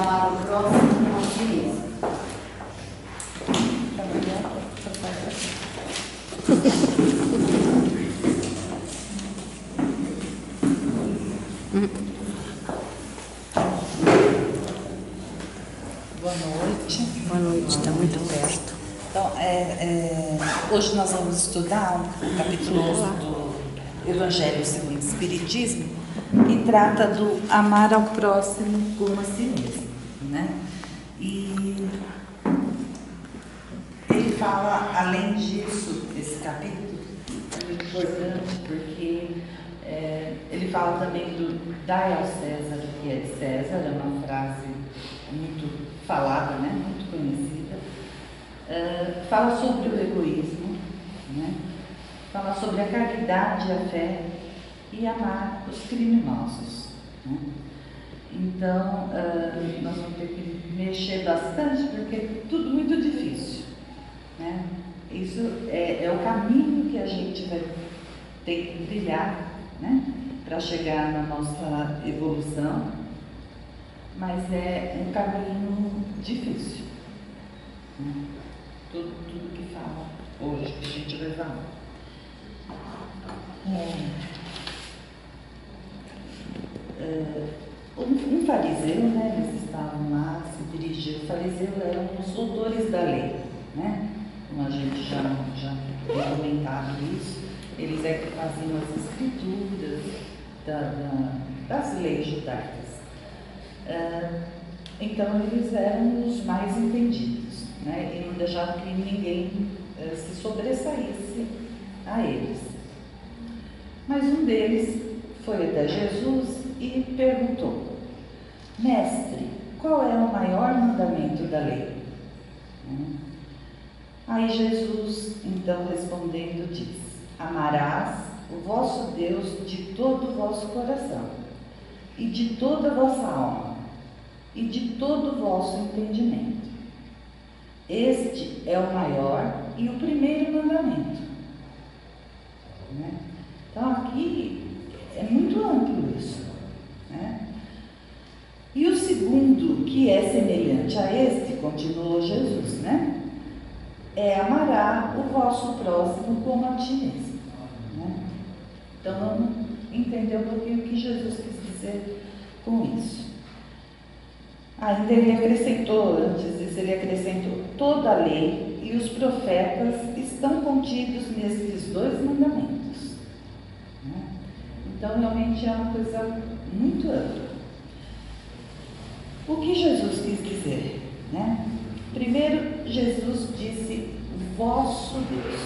amar o próximo como a si mesmo. Boa noite. Boa noite, está muito perto. Então, hoje nós vamos estudar um capítulo do Evangelho segundo o Espiritismo, que trata do amar ao próximo como a si mesmo, né? E ele fala, além disso, esse capítulo é muito importante porque ele fala também do dai ao César o que é de César, é uma frase muito falada, né? Muito conhecida. Fala sobre o egoísmo, né? Fala sobre a caridade e a fé e amar os criminosos, né? Então, nós vamos ter que mexer bastante porque é tudo muito difícil, né? Isso é o caminho que a gente vai ter que trilhar, né? Para chegar na nossa evolução, mas é um caminho difícil, né? Tudo que fala hoje, que a gente vai falar. Um fariseu, né, eles estavam lá, se dirigiam, o fariseu eram os doutores da lei, né? Como a gente já tem comentado isso, eles é que faziam as escrituras das leis judaicas. Então eles eram os mais entendidos, né? E não deixavam que ninguém se sobressaísse a eles. Mas um deles foi até Jesus e perguntou: Mestre, qual é o maior mandamento da lei? Aí Jesus, então respondendo, disse: Amarás o vosso Deus de todo o vosso coração, e de toda a vossa alma, e de todo o vosso entendimento. Este é o maior e o primeiro mandamento, né? Então aqui é muito amplo isso, né? E o segundo, que é semelhante a este, continuou Jesus, né? É amará o vosso próximo como a ti mesmo, né? Então vamos entender um pouquinho o que Jesus quis dizer com isso. Ainda ele acrescentou, antes disso ele acrescentou: toda a lei e os profetas estão contidos nesses dois mandamentos, né? Então realmente é uma coisa muito ampla. O que Jesus quis dizer, né? Primeiro, Jesus disse vosso Deus,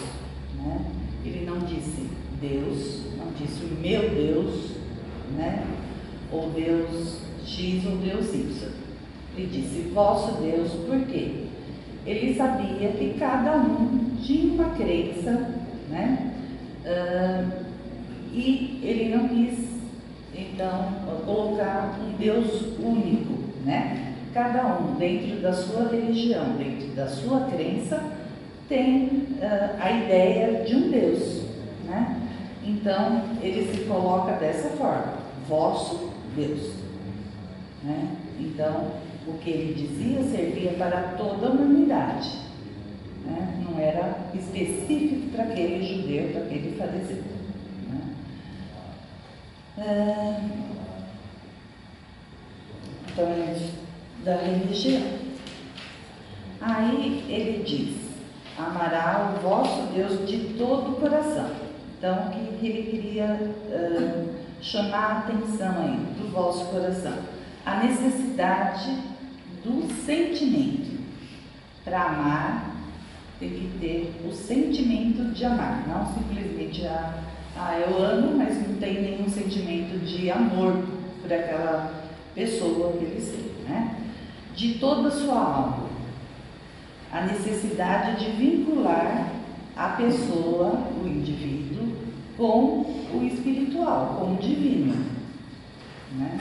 né? Ele não disse Deus, não disse o meu Deus, né? Ou Deus X ou Deus Y. Ele disse vosso Deus, por quê? Ele sabia que cada um tinha uma crença, né? E ele não quis, então, colocar um Deus único, né? Cada um, dentro da sua religião, dentro da sua crença, tem a ideia de um Deus, né? Então, ele se coloca dessa forma: vosso Deus, né? Então, o que ele dizia servia para toda a humanidade, né? Não era específico para aquele judeu, para aquele fariseu, né? Então, é da religião. Aí ele diz: amará o vosso Deus de todo o coração. Então, o que ele queria chamar a atenção aí do vosso coração? A necessidade do sentimento. Para amar, tem que ter o sentimento de amar, não simplesmente eu amo, mas não tem nenhum sentimento de amor por aquela pessoa, aquele ser, né? De toda a sua alma. A necessidade de vincular a pessoa, o indivíduo, com o espiritual, com o divino, né?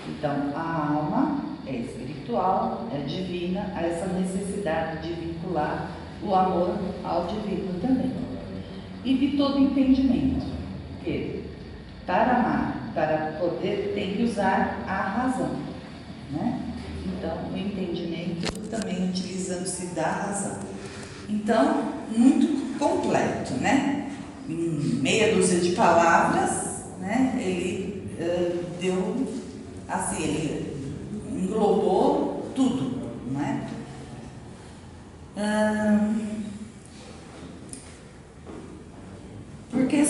Então, a alma é espiritual, é divina, há essa necessidade de vincular o amor ao divino também. E de todo entendimento, porque para amar, para poder, tem que usar a razão, né? Então, então o entendimento também utilizando-se da razão. Então, muito completo, né? Em meia dúzia de palavras, né? Ele deu, assim, ele englobou tudo, não é? Porque,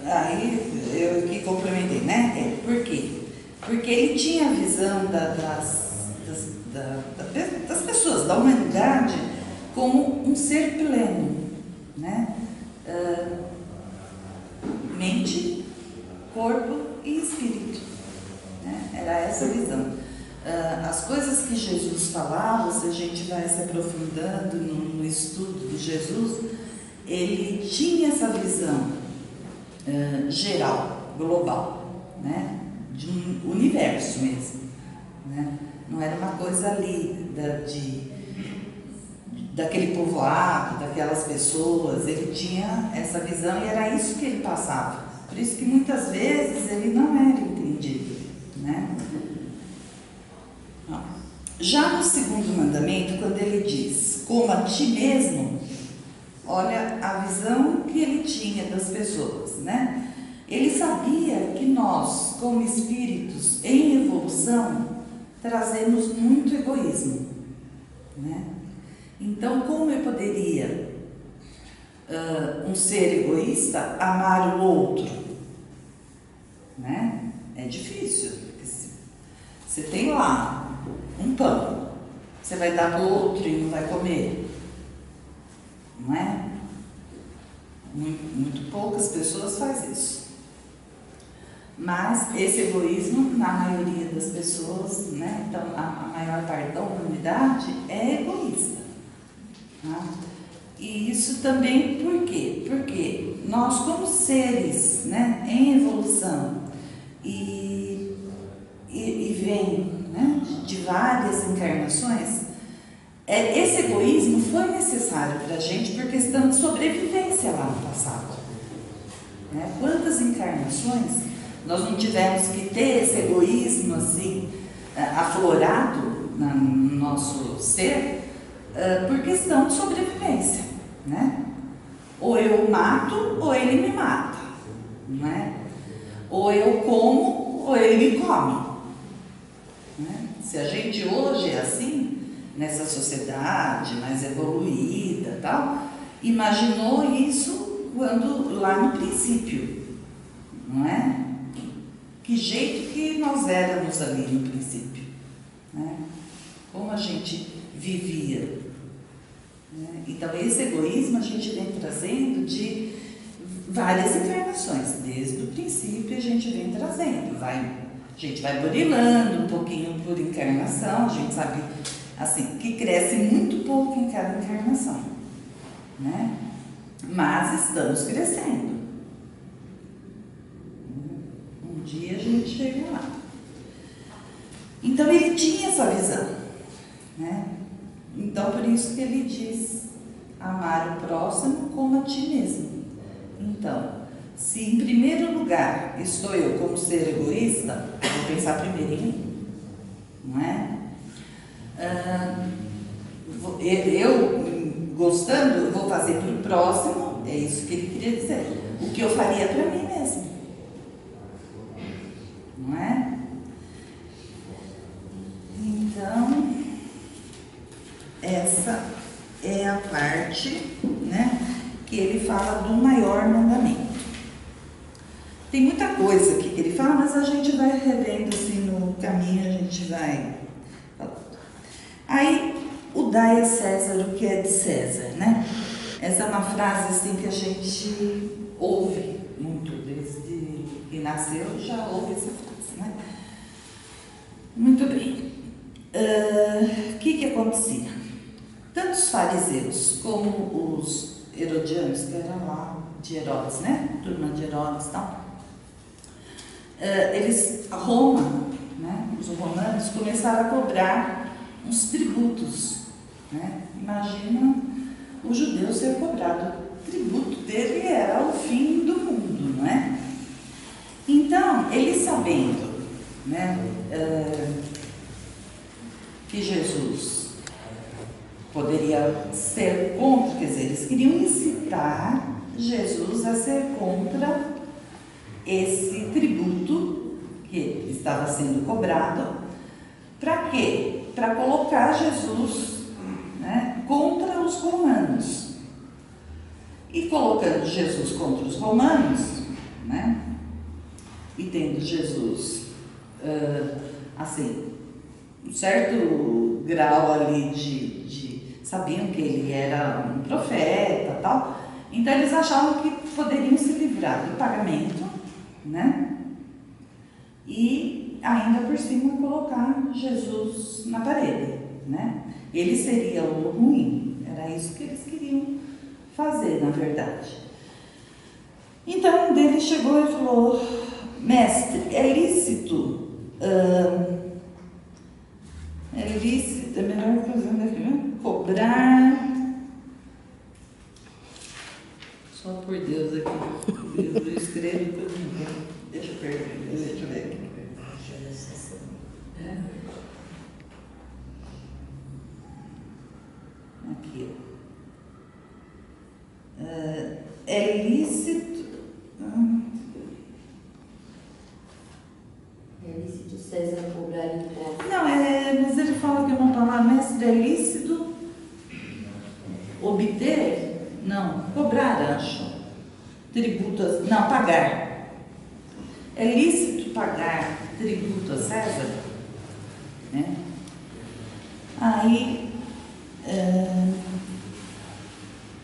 aí eu aqui complementei, né? Por quê? Porque ele tinha a visão das pessoas, da humanidade, como um ser pleno, né? Mente, corpo e espírito, né? Era essa a visão. As coisas que Jesus falava, se a gente vai se aprofundando no estudo de Jesus, ele tinha essa visão geral, global, né? De um universo mesmo, né? Não era uma coisa ali daquele povoado, daquelas pessoas. Ele tinha essa visão e era isso que ele passava. Por isso que muitas vezes ele não era entendido, né? Já no segundo mandamento, quando ele diz, como a ti mesmo, olha a visão que ele tinha das pessoas, né? Ele sabia que nós, como espíritos em evolução, trazemos muito egoísmo, né? Então, como eu poderia, um ser egoísta, amar o outro? Né? É difícil. Você tem lá um pão, você vai dar para o outro e não vai comer? Não é? Muito poucas pessoas fazem isso. Mas esse egoísmo, na maioria das pessoas, né? Então a maior parte da humanidade é egoísta. Tá? E isso também por quê? Porque nós, como seres, né, em evolução e vem, né, de várias encarnações, esse egoísmo foi necessário para a gente por questão de sobrevivência lá no passado. Né? Quantas encarnações nós não tivemos que ter esse egoísmo assim aflorado no nosso ser por questão de sobrevivência, né? Ou eu mato ou ele me mata, não é? Ou eu como ou ele me come, né? Se a gente hoje é assim, nessa sociedade mais evoluída, tal, imaginou isso quando lá no princípio, não é? Que jeito que nós éramos ali no princípio, né? Como a gente vivia, né? Então esse egoísmo a gente vem trazendo de várias encarnações, desde o princípio a gente vem trazendo, a gente vai burilando um pouquinho por encarnação, a gente sabe assim que cresce muito pouco em cada encarnação, né? Mas estamos crescendo. Um dia a gente chega lá. Então ele tinha essa visão, né? Então por isso que ele diz amar o próximo como a ti mesmo. Então, se em primeiro lugar estou eu como ser egoísta, vou pensar primeiro em mim, não é? Eu gostando, eu vou fazer para o próximo, é isso que ele queria dizer, o que eu faria para mim mesmo, não é? Então, essa é a parte, né, que ele fala do maior mandamento. Tem muita coisa aqui que ele fala, mas a gente vai revendo assim no caminho, a gente vai. Aí, o dai a César o que é de César, né? Essa é uma frase assim que a gente ouve muito, desde que nasceu já ouve essa frase, né? Muito bem. O que acontecia? Tanto os fariseus como os herodianos, que eram lá de Herodes, né? Turma de Herodes e tal. Roma, né? Os romanos começaram a cobrar uns tributos, né? Imagina o judeu ser cobrado. O tributo dele era o fim do mundo, não é? Então, ele sabendo, né? que Jesus poderia ser contra, quer dizer, eles queriam incitar Jesus a ser contra esse tributo que estava sendo cobrado. Para quê? Para colocar Jesus, né, contra os romanos. E colocando Jesus contra os romanos, né, e tendo Jesus, assim, um certo grau ali sabiam que ele era um profeta, tal. Então eles achavam que poderiam se livrar do pagamento, né? E ainda por cima colocar Jesus na parede, né? Ele seria o ruim. Era isso que eles queriam fazer, na verdade. Então um deles chegou e falou: mestre, é lícito, é melhor fazendo aqui, né? Cobrar. Só por Deus aqui. Eu escrevo tudo. Deixa eu ver aqui. Aqui. É lícito. É lícito César cobrar impostos. Não, mas ele fala que uma palavra, mestre, é lícito obter? Não, cobrar, acho. Tributos, não, pagar. É lícito pagar tributo a César? Né? Aí,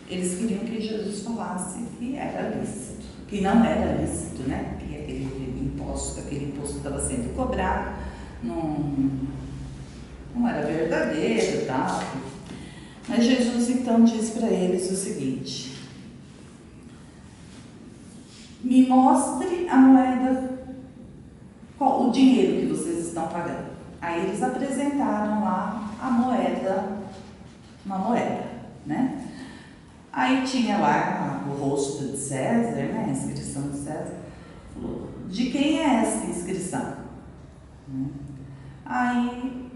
eles queriam que Jesus falasse que era lícito, que não era lícito, né? Que aquele imposto que estava sendo cobrado não era verdadeiro e tal. Mas Jesus então diz para eles o seguinte: me mostre a moeda, o dinheiro que vocês estão pagando. Aí eles apresentaram lá a moeda, uma moeda, né? Aí tinha lá o rosto de César, né? A inscrição de César. Falou: de quem é essa inscrição? Aí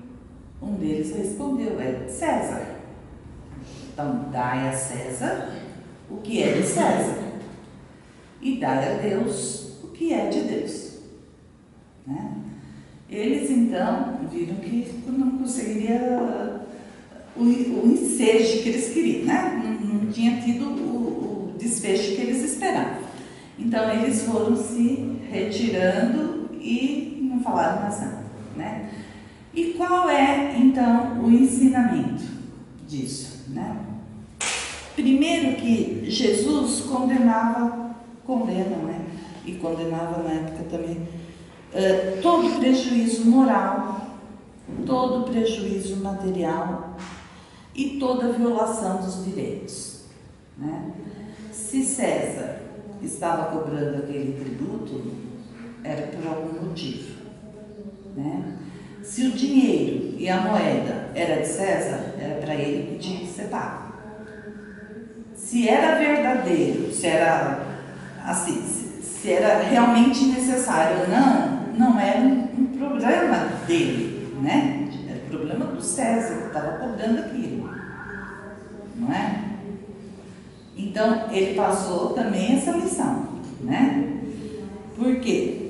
um deles respondeu: é de César. Então, dai a César o que é de César e dai a Deus o que é de Deus, né? Eles então viram que não conseguiria o ensejo que eles queriam, né? Não tinha tido o desfecho que eles esperavam. Então eles foram se retirando e não falaram mais nada, né? E qual é então o ensinamento disso, né? Primeiro que Jesus condena, né? E condenava na época também todo prejuízo moral, todo prejuízo material e toda violação dos direitos, né? Se César estava cobrando aquele tributo, era por algum motivo, né? Se o dinheiro e a moeda era de César, era para ele que tinha que ser pago. Se era verdadeiro, se era assim, se era realmente necessário ou não era um problema dele, né? Era o problema do César que estava cobrando aquilo, não é? Então ele passou também essa lição, né? Por quê?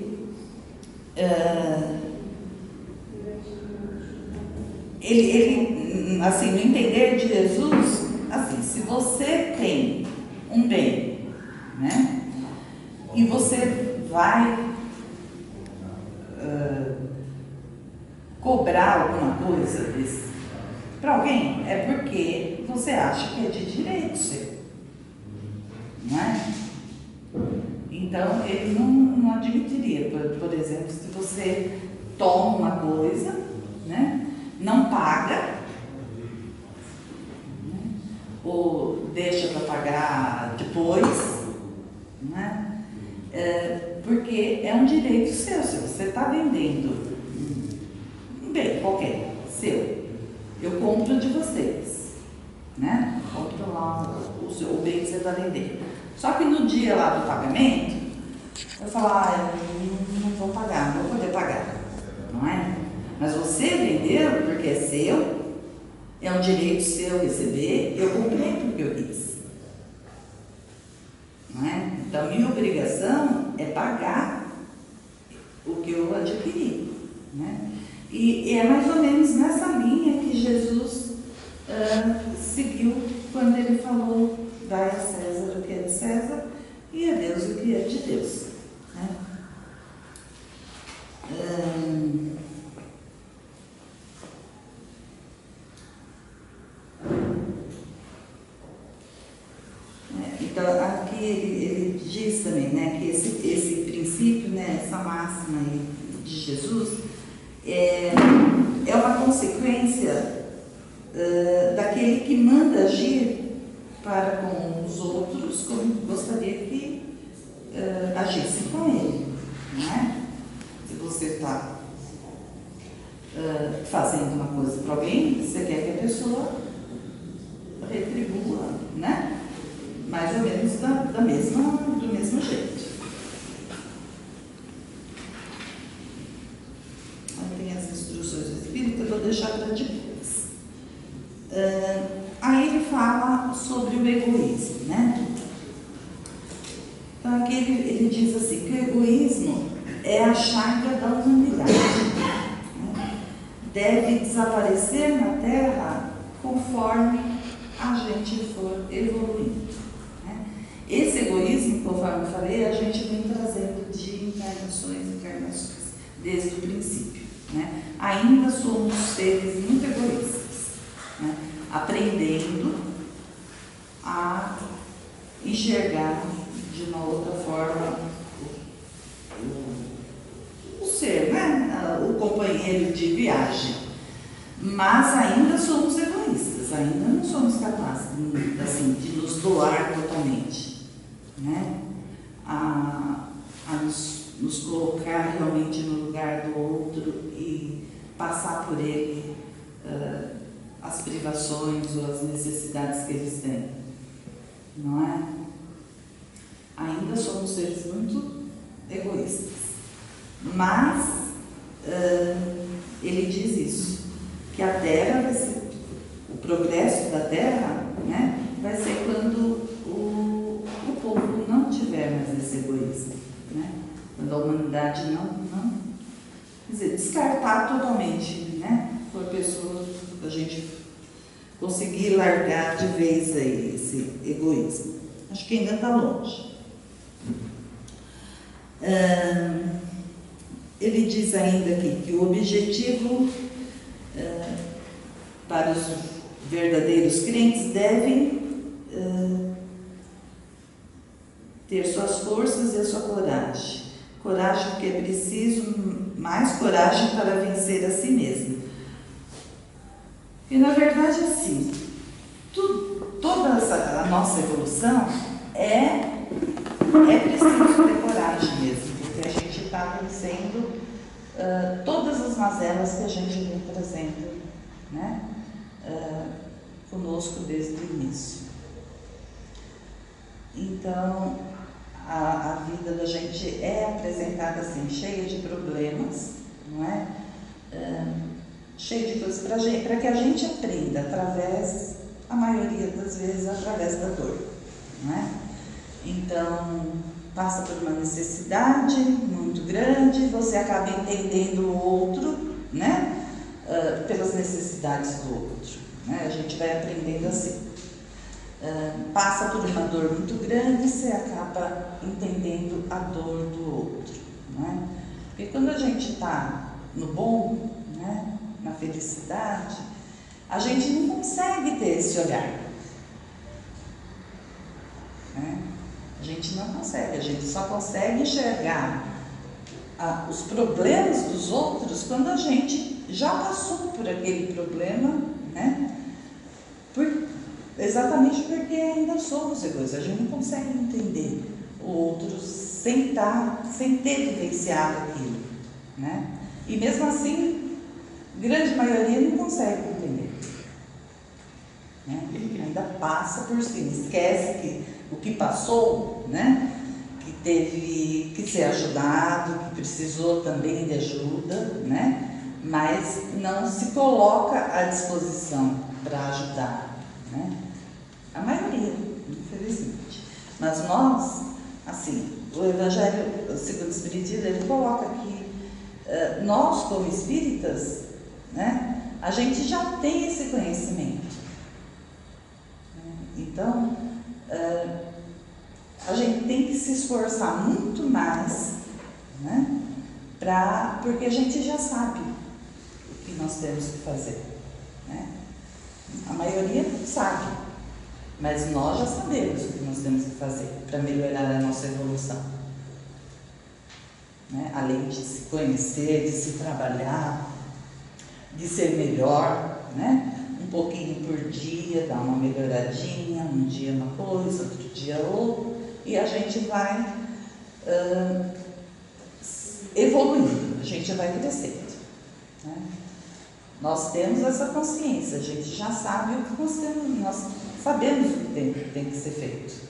Ele, assim, no entender de Jesus, assim, se você tem um bem, né, e você vai cobrar alguma coisa para alguém, é porque você acha que é de direito seu, não é? Então, ele não admitiria, por exemplo, se você toma uma coisa, né, não paga, né, ou deixa para pagar depois, né, porque é um direito seu. Se você está vendendo um bem qualquer, seu, eu compro de vocês, né, compro lá o bem que você está vendendo. Só que no dia lá do pagamento, eu falo: eu não vou pagar, não vou poder pagar, não é? Mas você vendeu porque é seu, é um direito seu receber, eu comprei porque eu quis. Não é? Então, minha obrigação é pagar o que eu adquiri. Né? E é mais ou menos nessa linha que Jesus seguiu quando ele falou: dai a César o que é de César e a Deus o que é de Deus. Né? Então, aqui ele diz também, né, que esse princípio, né, essa máxima aí de Jesus é uma consequência daquele que manda agir para com os outros como gostaria que agissem com ele. Não é? Se você está fazendo uma coisa para alguém, você quer que a pessoa retribua, né? Mais ou menos do mesmo jeito. Aí tem as instruções do Espírito, eu vou deixar para depois. Aí ele fala sobre o egoísmo, né? Então aqui ele diz assim, que o egoísmo é a chaga da humanidade. Né? Deve desaparecer na Terra conforme a gente for evoluindo. Esse egoísmo, conforme eu falei, a gente vem trazendo de encarnações e encarnações, desde o princípio. Né? Ainda somos seres muito egoístas, né? Aprendendo a enxergar de uma outra forma o ser, né? O companheiro de viagem. Mas ainda somos egoístas, ainda não somos capazes assim, de nos doar totalmente. Né? A nos colocar realmente no lugar do outro e passar por ele as privações ou as necessidades que eles têm. Não é? Ainda somos seres muito egoístas. Mas ele diz isso, que a Terra vai ser, o progresso da Terra, né, vai ser quando o povo não tiver mais esse egoísmo, né? Quando a humanidade não quer dizer, descartar totalmente, né? For pessoas, a gente conseguir largar de vez aí esse egoísmo. Acho que ainda está longe. Ele diz ainda aqui que o objetivo para os verdadeiros crentes devem ter suas forças e a sua coragem. Coragem porque é preciso mais coragem para vencer a si mesmo. E na verdade assim, toda a nossa evolução é preciso ter coragem mesmo, porque a gente está vencendo todas as mazelas que a gente vem trazendo, né, conosco desde o início. Então, a vida da gente é apresentada assim, cheia de problemas, não é? Cheia de coisas para que a gente aprenda através, a maioria das vezes, através da dor, não é? Então, passa por uma necessidade muito grande, você acaba entendendo o outro, né? Pelas necessidades do outro, né? A gente vai aprendendo assim. Passa por uma dor muito grande, você acaba entendendo a dor do outro, não é? Porque quando a gente está no bom, né, na felicidade, a gente não consegue ter esse olhar, né? A gente não consegue, a gente só consegue enxergar os problemas dos outros quando a gente já passou por aquele problema, né? Exatamente porque ainda somos egoístas, a gente não consegue entender o outro sem ter vivenciado aquilo, né? E mesmo assim, grande maioria não consegue entender, né? Ainda passa por cima, esquece que o que passou, né? Que teve que ser ajudado, que precisou também de ajuda, né? mas não se coloca à disposição para ajudar, né? A maioria, infelizmente. Mas nós, assim, o Evangelho segundo o Espiritismo, ele coloca que nós, como espíritas, né, a gente já tem esse conhecimento. Então, a gente tem que se esforçar muito mais, né, porque a gente já sabe o que nós temos que fazer, né? A maioria sabe, mas nós já sabemos o que nós temos que fazer para melhorar a nossa evolução, né? Além de se conhecer, de se trabalhar, de ser melhor, né? Um pouquinho por dia, dar uma melhoradinha, um dia uma coisa, outro dia outra, e a gente vai evoluindo, a gente vai crescendo, né? Nós temos essa consciência, a gente já sabe o que nós sabemos o que tem que ser feito,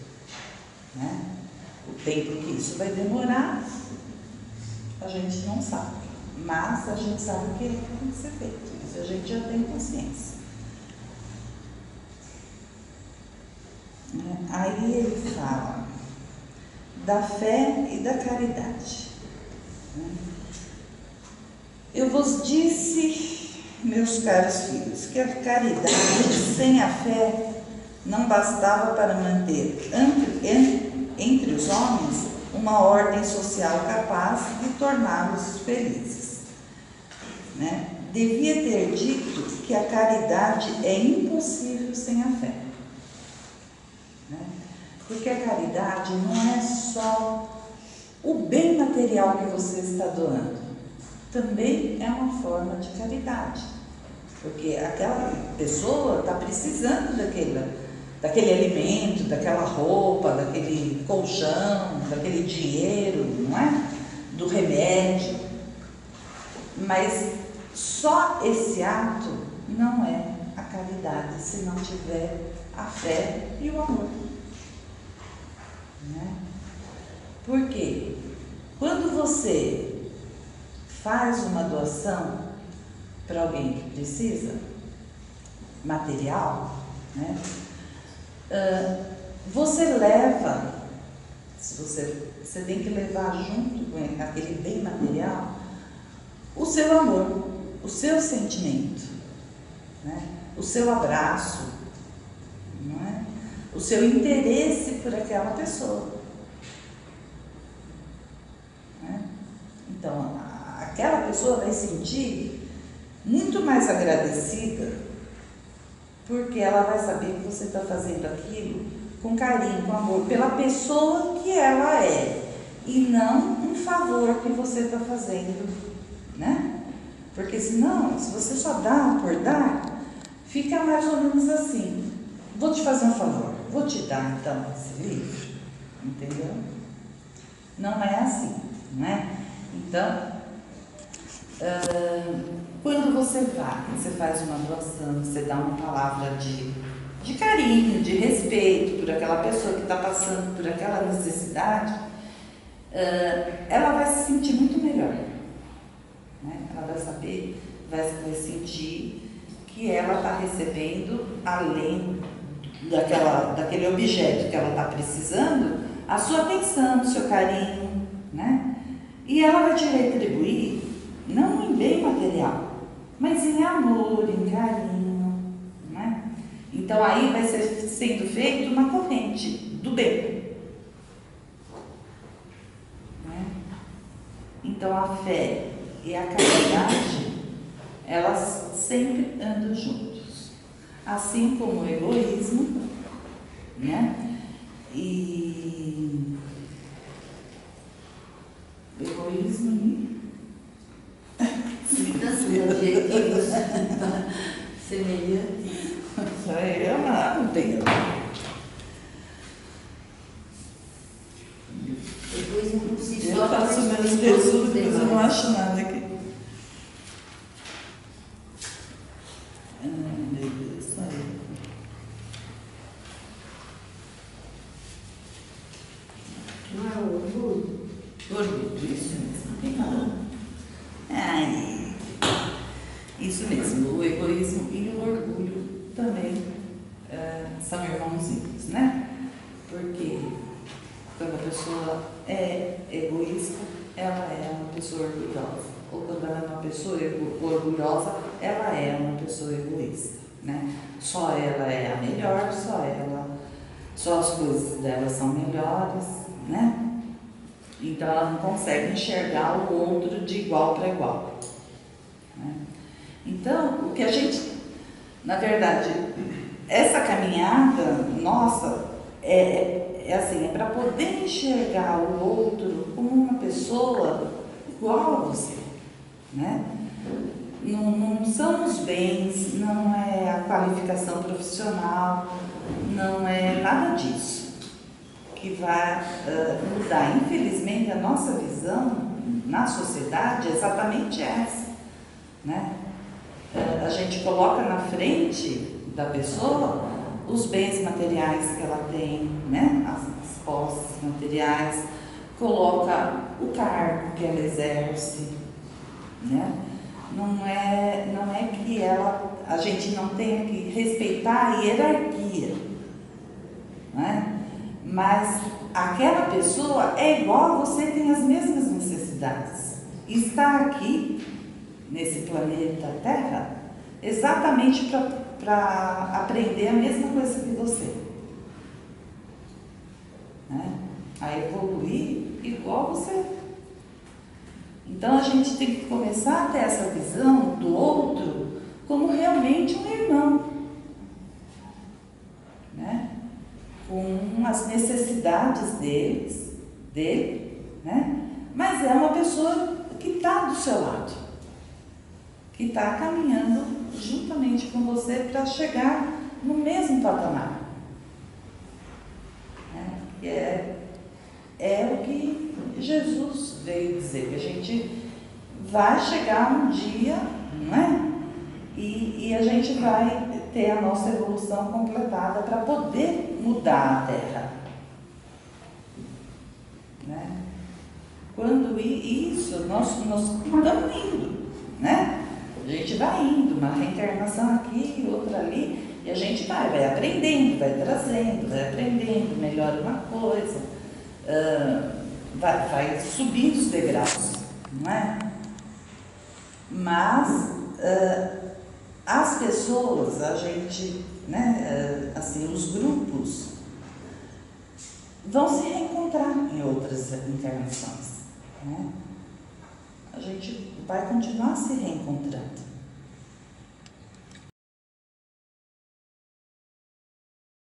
né? O tempo que isso vai demorar, a gente não sabe, mas a gente sabe o que tem que ser feito, isso a gente já tem consciência. Aí ele fala da fé e da caridade. Eu vos disse, meus caros filhos, que a caridade sem a fé não bastava para manter entre os homens uma ordem social capaz de torná-los felizes, né? Devia ter dito que a caridade é impossível sem a fé, né? Porque a caridade não é só o bem material que você está doando, também é uma forma de caridade, porque aquela pessoa está precisando daquele alimento, daquela roupa, daquele colchão, daquele dinheiro, não é? Do remédio. Mas só esse ato não é a caridade se não tiver a fé e o amor, né? Por quê? Quando você faz uma doação para alguém que precisa, material, né? Você leva, você tem que levar junto com aquele bem material o seu amor, o seu sentimento, né? O seu abraço, não é? O seu interesse por aquela pessoa, né? Então, aquela pessoa vai se sentir muito mais agradecida, porque ela vai saber que você está fazendo aquilo com carinho, com amor, pela pessoa que ela é, e não um favor que você está fazendo, né? Porque senão, se você só dá por dar, fica mais ou menos assim: vou te fazer um favor, vou te dar então esse livro, entendeu? Não é assim, não é? Então, quando você faz uma doação, você dá uma palavra de carinho, de respeito por aquela pessoa que está passando por aquela necessidade, ela vai se sentir muito melhor, né? Ela vai saber, vai sentir que ela está recebendo, além daquele objeto que ela está precisando, a sua atenção, o seu carinho, né? E ela vai te retribuir não em bem material, mas em amor, em carinho, né? Então aí vai ser sendo feita uma corrente do bem, né? Então a fé e a caridade, elas sempre andam juntos, assim como o egoísmo, né? E egoísmo adjetivos semelhantes. Isso aí é não tem. Depois não se Eu faço meus tesudos, depois eu não acho nada aqui. Meu Deus, isso aí. Não é orgulho? Orgulho, isso mesmo. Ai. Isso mesmo, o egoísmo e o orgulho também são irmãozinhos, né? Porque quando a pessoa é egoísta, ela é uma pessoa orgulhosa. Ou quando ela é uma pessoa orgulhosa, ela é uma pessoa egoísta, né? Só ela é a melhor, só as coisas dela são melhores, né? Então ela não consegue enxergar o outro de igual para igual, né? Então, o que a gente, na verdade, essa caminhada nossa é para poder enxergar o outro como uma pessoa igual a você, né? Não são os bens, não é a qualificação profissional, não é nada disso que vai mudar. Infelizmente, a nossa visão na sociedade é exatamente essa, né? A gente coloca na frente da pessoa os bens materiais que ela tem, né? As posses materiais, coloca o cargo que ela exerce, né? Não é que a gente não tenha que respeitar a hierarquia, né? Mas aquela pessoa é igual a você, tem as mesmas necessidades. Está aqui, nesse planeta Terra, exatamente para aprender a mesma coisa que você, né? A evoluir igual você. Então a gente tem que começar a ter essa visão do outro como realmente um irmão, né? Com as necessidades dele, né? Mas é uma pessoa que está do seu lado, que está caminhando juntamente com você para chegar no mesmo patamar, né? Que é o que Jesus veio dizer, que a gente vai chegar um dia, não é? E a gente vai ter a nossa evolução completada para poder mudar a Terra, né? Quando isso, nós estamos indo, né? A gente vai indo, uma reencarnação aqui, outra ali, e a gente vai aprendendo, vai trazendo, vai aprendendo, melhora uma coisa, vai subindo os degraus, não é? Mas as pessoas, a gente, né, assim, os grupos vão se reencontrar em outras encarnações, né? A gente vai continuar se reencontrando.